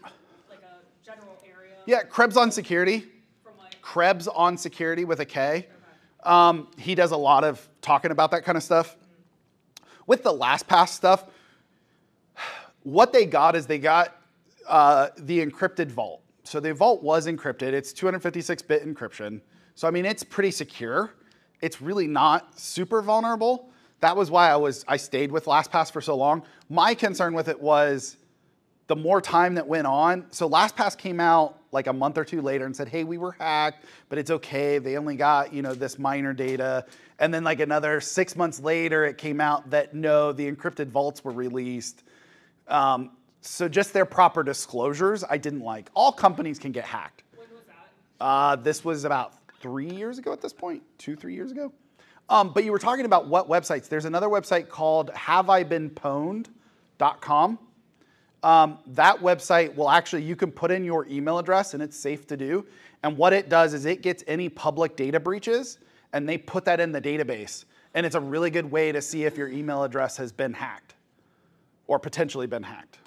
Speaker 3: like, a general area?
Speaker 1: Yeah, Krebs on Security.
Speaker 3: From like,
Speaker 1: Krebs on Security with a K. He does a lot of talking about that kind of stuff. With the LastPass stuff, what they got is they got the encrypted vault. So the vault was encrypted. It's 256-bit encryption. So I mean, it's pretty secure. It's really not super vulnerable. That was why I stayed with LastPass for so long. My concern with it was the more time that went on. So LastPass came out like a month or two later and said, hey, we were hacked, but it's okay. They only got, this minor data. And then like another 6 months later, it came out that no, the encrypted vaults were released. So just their proper disclosures, I didn't like. All companies can get hacked.
Speaker 3: when was that?
Speaker 1: This was about 3 years ago at this point, 2-3 years ago. But you were talking about what websites. There's another website called haveibeenpwned.com. That website will actually, you can put in your email address and it's safe to do. And what it does is it gets any public data breaches and they put that in the database. And it's a really good way to see if your email address has been hacked or potentially been hacked.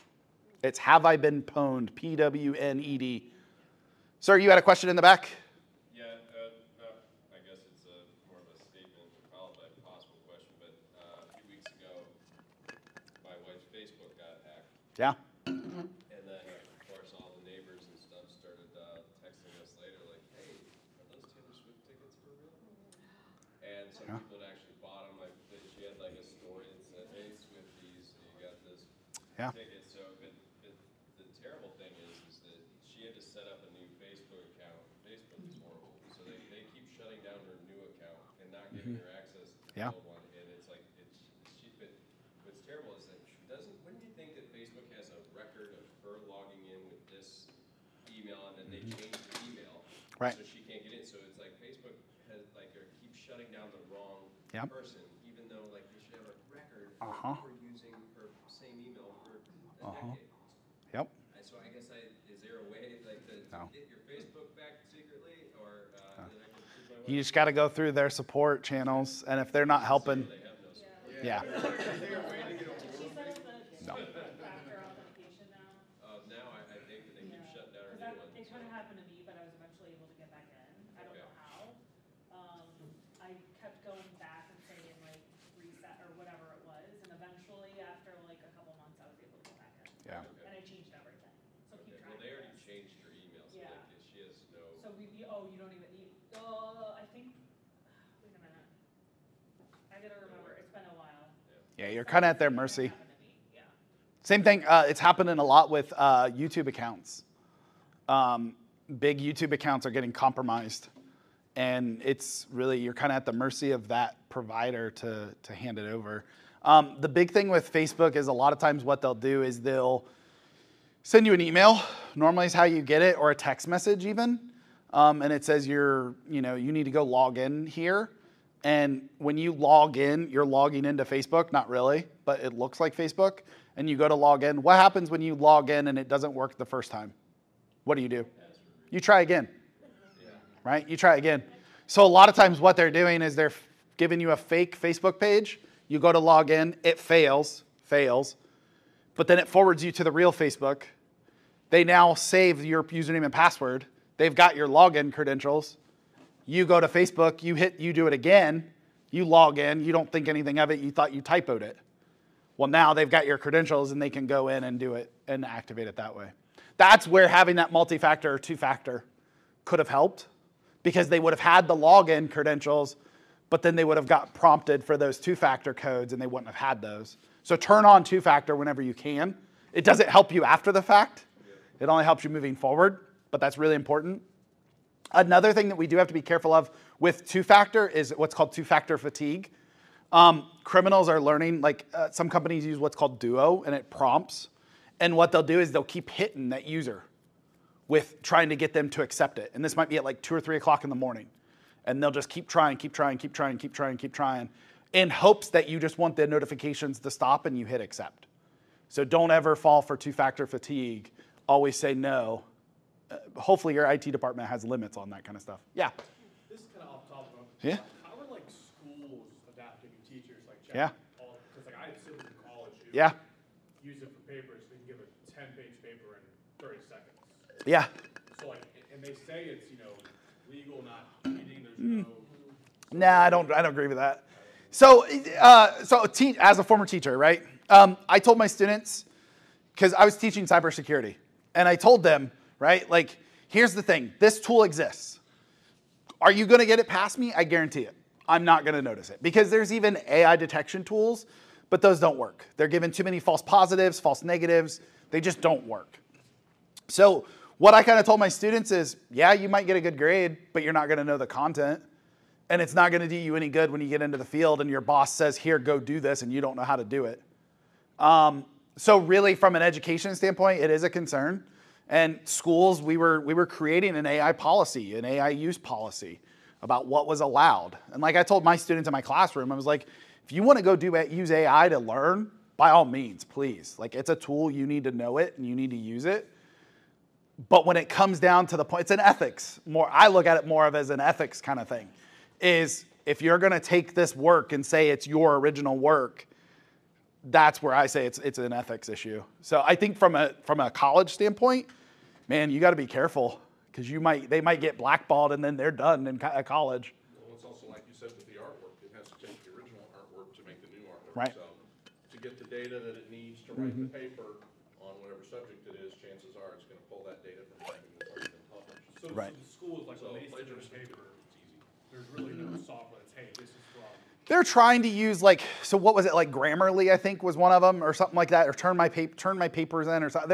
Speaker 1: It's haveibeenpwned, P-W-N-E-D. Sir, you had a question in the back?
Speaker 10: Yeah, I guess it's more of a statement followed by a possible question, but a few weeks ago, my wife's Facebook got hacked.
Speaker 1: Yeah.
Speaker 10: And then, of course, all the neighbors and stuff started texting us later, like, hey, are those Taylor Swift tickets for real? And some people had actually bought them. She had like a story that said, hey, Swifties, you got this ticket. So, but the terrible thing is that she had to set up a new Facebook account. Facebook is horrible. So they keep shutting down her new account and not giving her access to the old one. And it's like, but what's terrible is that wouldn't you think that Facebook has a record of her logging in with this email and then they change the email so she can't get in? So it's like Facebook has keeps shutting down the wrong person, even though like you should have a record of her using her same email for a decade. get your Facebook back secretly, or that I can keep my
Speaker 1: You just got to go through their support channels, and if they're not helping, yeah.
Speaker 3: She set up the two-factor authentication now.
Speaker 10: Now I think that they keep shutting down our new one.
Speaker 3: It kind of happened to me, but I was eventually able to get back in. I don't know how. I kept going back and saying like reset or whatever it was, and eventually after like a couple months, I was able to get back in.
Speaker 1: Yeah.
Speaker 3: And I changed everything. So keep track.
Speaker 10: Well, they
Speaker 3: of
Speaker 10: already
Speaker 3: this.
Speaker 10: changed her email, so
Speaker 3: Yeah.
Speaker 10: like, she has no.
Speaker 3: So you don't even need. I think. Wait a minute. I gotta remember. It's been a while.
Speaker 1: Yeah, you're kind of at their mercy.
Speaker 3: Yeah.
Speaker 1: Same thing. It's happening a lot with YouTube accounts. Big YouTube accounts are getting compromised, and it's really you're kind of at the mercy of that provider to hand it over. The big thing with Facebook is a lot of times what they'll do is they'll send you an email. Normally is how you get it, or a text message even, and it says you need to go log in here. And when you log in, you're logging into Facebook, not really, but it looks like Facebook, and you go to log in. What happens when you log in and it doesn't work the first time? What do? You try again, right? You try again. So a lot of times what they're doing is they're giving you a fake Facebook page. You go to log in, it fails, but then it forwards you to the real Facebook. They now save your username and password. They've got your login credentials. You go to Facebook, you do it again, you log in, you don't think anything of it, you thought you typoed it. Well, now they've got your credentials and they can go in and do it and activate it that way. That's where having that multi-factor or two-factor could have helped, because they would have had the login credentials, but then they would have got prompted for those two-factor codes and they wouldn't have had those. So turn on two-factor whenever you can. It doesn't help you after the fact. It only helps you moving forward, but that's really important. Another thing that we do have to be careful of with two-factor is what's called two-factor fatigue. Criminals are learning, some companies use what's called Duo, and it prompts. And what they'll do is they'll keep hitting that user with trying to get them to accept it. And this might be at like 2 or 3 o'clock in the morning. And they'll just keep trying in hopes that you just want the notifications to stop and you hit accept. So don't ever fall for two-factor fatigue. Always say no. Hopefully your IT department has limits on that kind of stuff. Yeah.
Speaker 11: This is kind of off topic.
Speaker 1: Yeah.
Speaker 11: How are like schools adapting and teachers like
Speaker 1: Yeah.
Speaker 11: Because like I have siblings in college who
Speaker 1: Yeah.
Speaker 11: use it for papers. They can give a 10-page paper in 30 seconds.
Speaker 1: Yeah.
Speaker 11: So like, and they say it's legal, not cheating. There's no.
Speaker 1: Nah, I don't agree with that. So as a former teacher, right? I told my students, because I was teaching cybersecurity, and I told them, right, like, here's the thing. This tool exists. Are you going to get it past me? I guarantee it. I'm not going to notice it, because there's even AI detection tools, but those don't work. They're given too many false positives, false negatives. They just don't work. So what I kind of told my students is, yeah, you might get a good grade, but you're not going to know the content. And it's not going to do you any good when you get into the field and your boss says, here, go do this, and you don't know how to do it. So really, from an education standpoint, it is a concern. And schools, we were creating an AI policy, an AI use policy about what was allowed. And like I told my students in my classroom, I was like, if you want to go use AI to learn, by all means, please. Like, it's a tool, you need to know it and you need to use it. But when it comes down to the point, it's an ethics. I look at it more of as an ethics kind of thing. Is if you're going to take this work and say it's your original work, that's where I say it's an ethics issue. So I think from a college standpoint, man, you got to be careful, because they might get blackballed and then they're done at college.
Speaker 12: Well, it's also like you said with the artwork, it has to take the original artwork to make the new artwork.
Speaker 1: Right.
Speaker 12: So to get the data that it needs to write the paper on whatever subject it is, chances are it's going to pull that data from something that's already been published.
Speaker 11: So
Speaker 1: Right.
Speaker 11: the schools, like when they send a paper, there's really no software that's, hey, this is from.
Speaker 1: They're trying to use so what was it, like Grammarly, I think was one of them, or something like that, or turn my papers in, or something.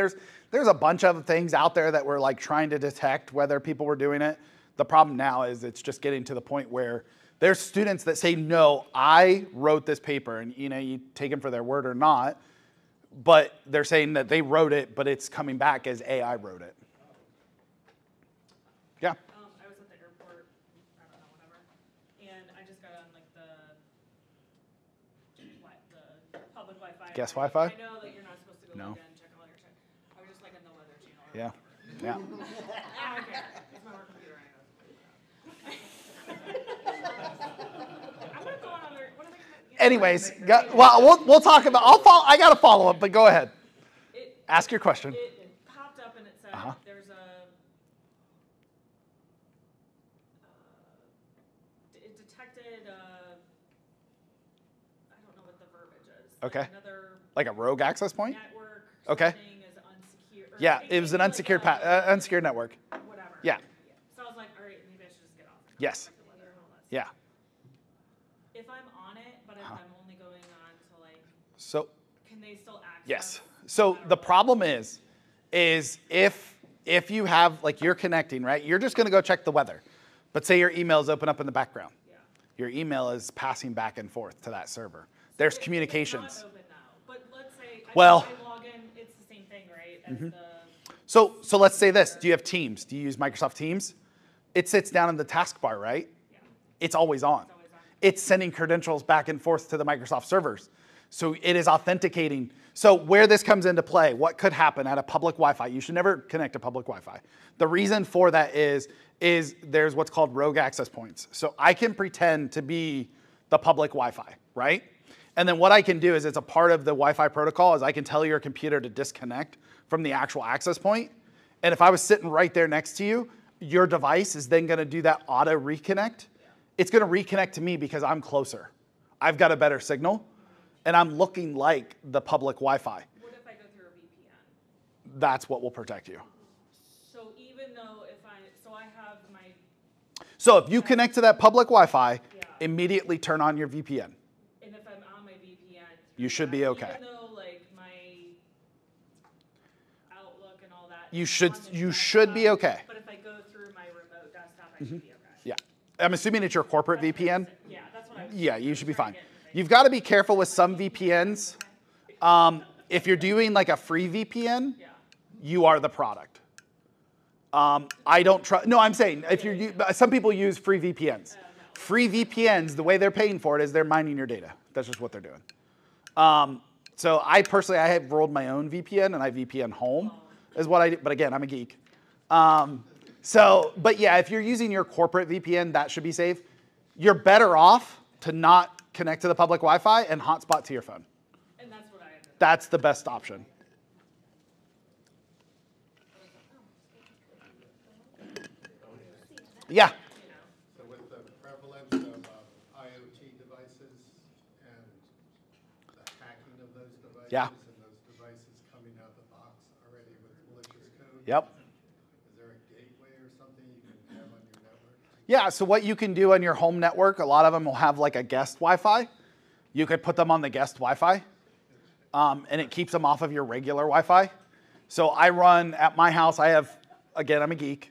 Speaker 1: There's a bunch of things out there that were like trying to detect whether people were doing it. The problem now is it's just getting to the point where there's students that say, no, I wrote this paper, and you take them for their word or not, but they're saying that they wrote it, but it's coming back as AI wrote it. Yeah.
Speaker 3: I was at the airport, I don't know, whatever, and I just got on like the public Wi-Fi.
Speaker 1: Guest Wi-Fi?
Speaker 3: I know that you're not supposed to go
Speaker 1: No.
Speaker 3: in and check all your check. I was just like in the weather channel.
Speaker 1: Yeah. Yeah.
Speaker 3: I don't care. It's my work computer. I'm gonna go on other. What are they?
Speaker 1: Anyways, we'll talk about. I got to follow up, but go ahead. Ask your question.
Speaker 3: It popped up and it said there's it detected. I don't know what the verbiage is.
Speaker 1: Okay.
Speaker 3: Another.
Speaker 1: Like a rogue access point.
Speaker 3: Network.
Speaker 1: Okay.
Speaker 3: Is unsecure.
Speaker 1: Yeah, it was an unsecured unsecured network.
Speaker 3: Whatever.
Speaker 1: Yeah.
Speaker 3: So I was like, all right, maybe I should just get off.
Speaker 1: Yes. Yeah.
Speaker 3: If I'm on it, but if I'm only going on to like.
Speaker 1: So.
Speaker 3: Can they still access?
Speaker 1: Yes. So the problem is if you have, like, you're connecting, right? You're just going to go check the weather. But say your email is open up in the background. Yeah. Your email is passing back and forth to that server. There's communications.
Speaker 3: It's not open now. But let's say I log in, it's the same thing, right? As the
Speaker 1: So let's say this. Do you have Teams? Do you use Microsoft Teams? It sits down in the taskbar, right? Yeah. It's always on. It's sending credentials back and forth to the Microsoft servers. So it is authenticating. So where this comes into play, what could happen at a public Wi-Fi? You should never connect to public Wi-Fi. The reason for that is there's what's called rogue access points. So I can pretend to be the public Wi-Fi, right? And then what I can do is, it's a part of the Wi-Fi protocol, is I can tell your computer to disconnect from the actual access point. And if I was sitting right there next to you, your device is then going to do that auto reconnect. It's going to reconnect to me because I'm closer. I've got a better signal. And I'm looking like the public Wi-Fi.
Speaker 3: What if I go through a VPN?
Speaker 1: That's what will protect you.
Speaker 3: So even though I have my.
Speaker 1: So if you connect to that public Wi-Fi, immediately turn on your VPN.
Speaker 3: And if I'm on my VPN,
Speaker 1: you should be okay.
Speaker 3: Even though like my Outlook and all that.
Speaker 1: You should be okay.
Speaker 3: But if I go through my remote desktop, I should be okay.
Speaker 1: Yeah, I'm assuming it's your corporate VPN.
Speaker 3: Yeah, that's what I was.
Speaker 1: Yeah, you should be fine. You've got to be careful with some VPNs. If you're doing like a free VPN, you are the product. I don't trust. No, I'm saying some people use free VPNs. Free VPNs, the way they're paying for it is they're mining your data. That's just what they're doing. So I personally, I have rolled my own VPN and I VPN home is what I do. But again, I'm a geek. But yeah, if you're using your corporate VPN, that should be safe. You're better off to not connect to the public Wi-Fi and hotspot to your phone.
Speaker 3: And that's what I have.
Speaker 1: That's the best option. Yeah.
Speaker 13: So with the prevalence of IoT devices and the hacking of those devices, and those devices coming out the box already with malicious code,
Speaker 1: Yep.
Speaker 13: Is there a gateway or something you can have on your network?
Speaker 1: Yeah, so what you can do on your home network, a lot of them will have like a guest Wi-Fi. You could put them on the guest Wi-Fi, and it keeps them off of your regular Wi-Fi. So I run at my house, I have, again, I'm a geek.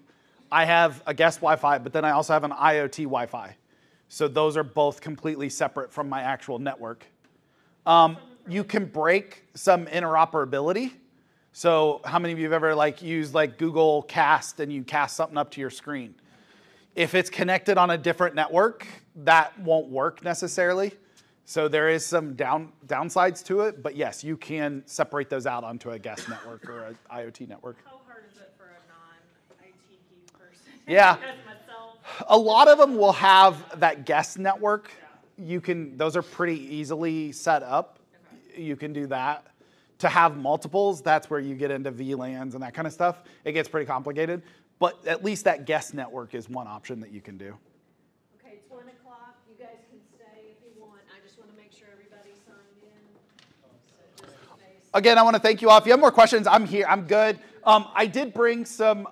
Speaker 1: I have a guest Wi-Fi, but then I also have an IoT Wi-Fi. So those are both completely separate from my actual network. You can break some interoperability. So how many of you have ever used Google Cast and you cast something up to your screen? If it's connected on a different network, that won't work necessarily. So there is some downsides to it, but yes, you can separate those out onto a guest network or an IoT network.
Speaker 3: How hard is it for a non-IT geek person?
Speaker 1: Yeah. A lot of them will have that guest network. Those are pretty easily set up. You can do that. To have multiples, that's where you get into VLANs and that kind of stuff. It gets pretty complicated, but at least that guest network is one option that you can do.
Speaker 14: Okay, it's 1 o'clock. You guys can stay if you want. I just want to make sure everybody's signed in. So just in case.
Speaker 1: Again, I want to thank you all. If you have more questions, I'm here. I'm good. I did bring some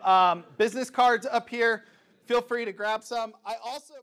Speaker 1: business cards up here. Feel free to grab some. I also